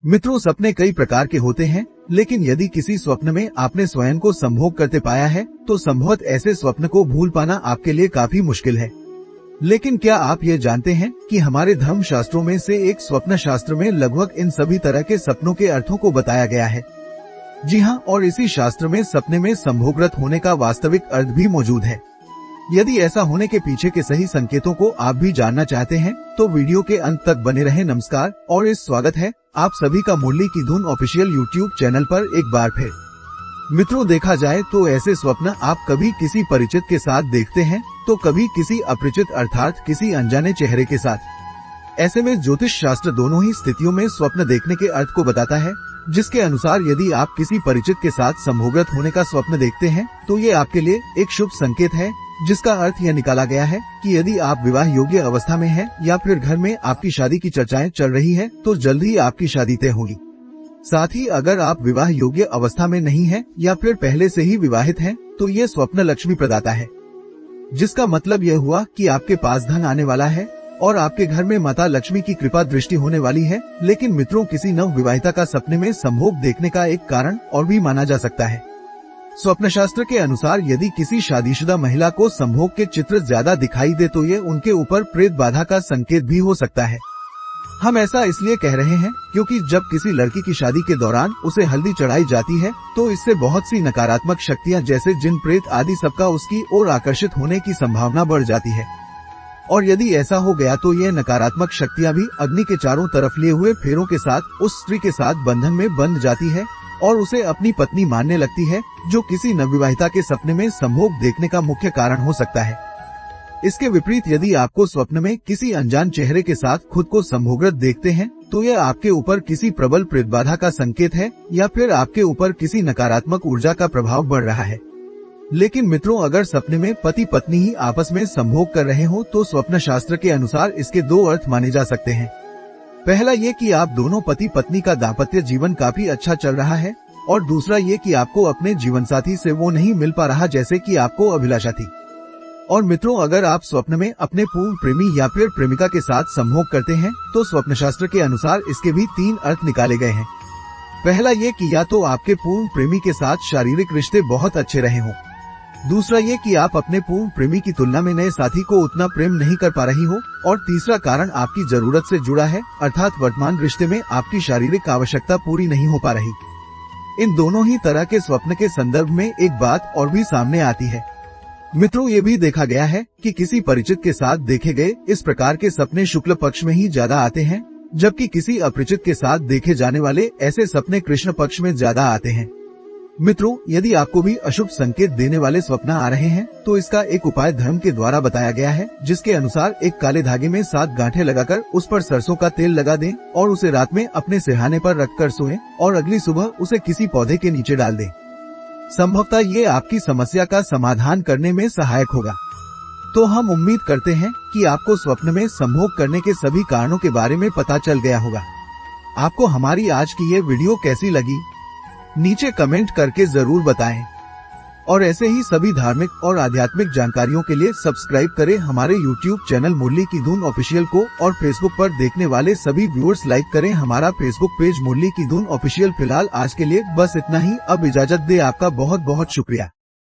मित्रों, सपने कई प्रकार के होते हैं, लेकिन यदि किसी स्वप्न में आपने स्वयं को संभोग करते पाया है तो संभवत ऐसे स्वप्न को भूल पाना आपके लिए काफी मुश्किल है। लेकिन क्या आप ये जानते हैं कि हमारे धर्म शास्त्रों में से एक स्वप्न शास्त्र में लगभग इन सभी तरह के सपनों के अर्थों को बताया गया है। जी हाँ, और इसी शास्त्र में सपने में संभोगरत होने का वास्तविक अर्थ भी मौजूद है। यदि ऐसा होने के पीछे के सही संकेतों को आप भी जानना चाहते हैं तो वीडियो के अंत तक बने रहें। नमस्कार और स्वागत है आप सभी का मुरली की धुन ऑफिशियल यूट्यूब चैनल पर एक बार फिर। मित्रों, देखा जाए तो ऐसे स्वप्न आप कभी किसी परिचित के साथ देखते हैं तो कभी किसी अपरिचित अर्थात किसी अनजाने चेहरे के साथ। ऐसे में ज्योतिष शास्त्र दोनों ही स्थितियों में स्वप्न देखने के अर्थ को बताता है, जिसके अनुसार यदि आप किसी परिचित के साथ संभोगरत होने का स्वप्न देखते हैं तो ये आपके लिए एक शुभ संकेत है, जिसका अर्थ यह निकाला गया है कि यदि आप विवाह योग्य अवस्था में हैं या फिर घर में आपकी शादी की चर्चाएं चल रही है तो जल्द ही आपकी शादी तय होगी। साथ ही अगर आप विवाह योग्य अवस्था में नहीं हैं या फिर पहले से ही विवाहित हैं तो ये स्वप्न लक्ष्मी प्रदाता है, जिसका मतलब यह हुआ कि आपके पास धन आने वाला है और आपके घर में माता लक्ष्मी की कृपा दृष्टि होने वाली है। लेकिन मित्रों, किसी नव विवाहिता का सपने में संभोग देखने का एक कारण और भी माना जा सकता है। स्वप्न शास्त्र के अनुसार यदि किसी शादीशुदा महिला को संभोग के चित्र ज्यादा दिखाई दे तो ये उनके ऊपर प्रेत बाधा का संकेत भी हो सकता है। हम ऐसा इसलिए कह रहे हैं क्योंकि जब किसी लड़की की शादी के दौरान उसे हल्दी चढ़ाई जाती है तो इससे बहुत सी नकारात्मक शक्तियां जैसे जिन प्रेत आदि सबका उसकी ओर आकर्षित होने की संभावना बढ़ जाती है। और यदि ऐसा हो गया तो ये नकारात्मक शक्तियां भी अग्नि के चारों तरफ लिए हुए फेरों के साथ उस स्त्री के साथ बंधन में बंध जाती है और उसे अपनी पत्नी मानने लगती है, जो किसी नवविवाहिता के सपने में संभोग देखने का मुख्य कारण हो सकता है। इसके विपरीत यदि आपको स्वप्न में किसी अनजान चेहरे के साथ खुद को संभोगरत देखते हैं तो यह आपके ऊपर किसी प्रबल प्रेतबाधा का संकेत है या फिर आपके ऊपर किसी नकारात्मक ऊर्जा का प्रभाव बढ़ रहा है। लेकिन मित्रों, अगर सपने में पति पत्नी ही आपस में संभोग कर रहे हो तो स्वप्न शास्त्र के अनुसार इसके दो अर्थ माने जा सकते हैं। पहला ये कि आप दोनों पति पत्नी का दाम्पत्य जीवन काफी अच्छा चल रहा है और दूसरा ये कि आपको अपने जीवन साथी से वो नहीं मिल पा रहा जैसे कि आपको अभिलाषा थी। और मित्रों, अगर आप स्वप्न में अपने पूर्व प्रेमी या फिर प्रेमिका के साथ संभोग करते हैं तो स्वप्न शास्त्र के अनुसार इसके भी तीन अर्थ निकाले गए हैं। पहला ये कि या तो आपके पूर्व प्रेमी के साथ शारीरिक रिश्ते बहुत अच्छे रहे हों, दूसरा ये कि आप अपने पूर्व प्रेमी की तुलना में नए साथी को उतना प्रेम नहीं कर पा रही हो, और तीसरा कारण आपकी जरूरत से जुड़ा है अर्थात वर्तमान रिश्ते में आपकी शारीरिक आवश्यकता पूरी नहीं हो पा रही। इन दोनों ही तरह के स्वप्न के संदर्भ में एक बात और भी सामने आती है। मित्रों, ये भी देखा गया है कि किसी परिचित के साथ देखे गए इस प्रकार के सपने शुक्ल पक्ष में ही ज्यादा आते हैं, जबकि किसी अपरिचित के साथ देखे जाने वाले ऐसे सपने कृष्ण पक्ष में ज्यादा आते हैं। मित्रों, यदि आपको भी अशुभ संकेत देने वाले स्वप्न आ रहे हैं तो इसका एक उपाय धर्म के द्वारा बताया गया है, जिसके अनुसार एक काले धागे में 7 गांठें लगाकर उस पर सरसों का तेल लगा दें और उसे रात में अपने सिरहाने पर रखकर सोएं और अगली सुबह उसे किसी पौधे के नीचे डाल दें। संभवतः ये आपकी समस्या का समाधान करने में सहायक होगा। तो हम उम्मीद करते हैं कि आपको स्वप्न में संभोग करने के सभी कारणों के बारे में पता चल गया होगा। आपको हमारी आज की ये वीडियो कैसी लगी, नीचे कमेंट करके जरूर बताएं। और ऐसे ही सभी धार्मिक और आध्यात्मिक जानकारियों के लिए सब्सक्राइब करें हमारे यूट्यूब चैनल मुरली की धुन ऑफिशियल को, और फेसबुक पर देखने वाले सभी व्यूअर्स लाइक करें हमारा फेसबुक पेज मुरली की धुन ऑफिशियल। फिलहाल आज के लिए बस इतना ही। अब इजाजत दे, आपका बहुत बहुत शुक्रिया।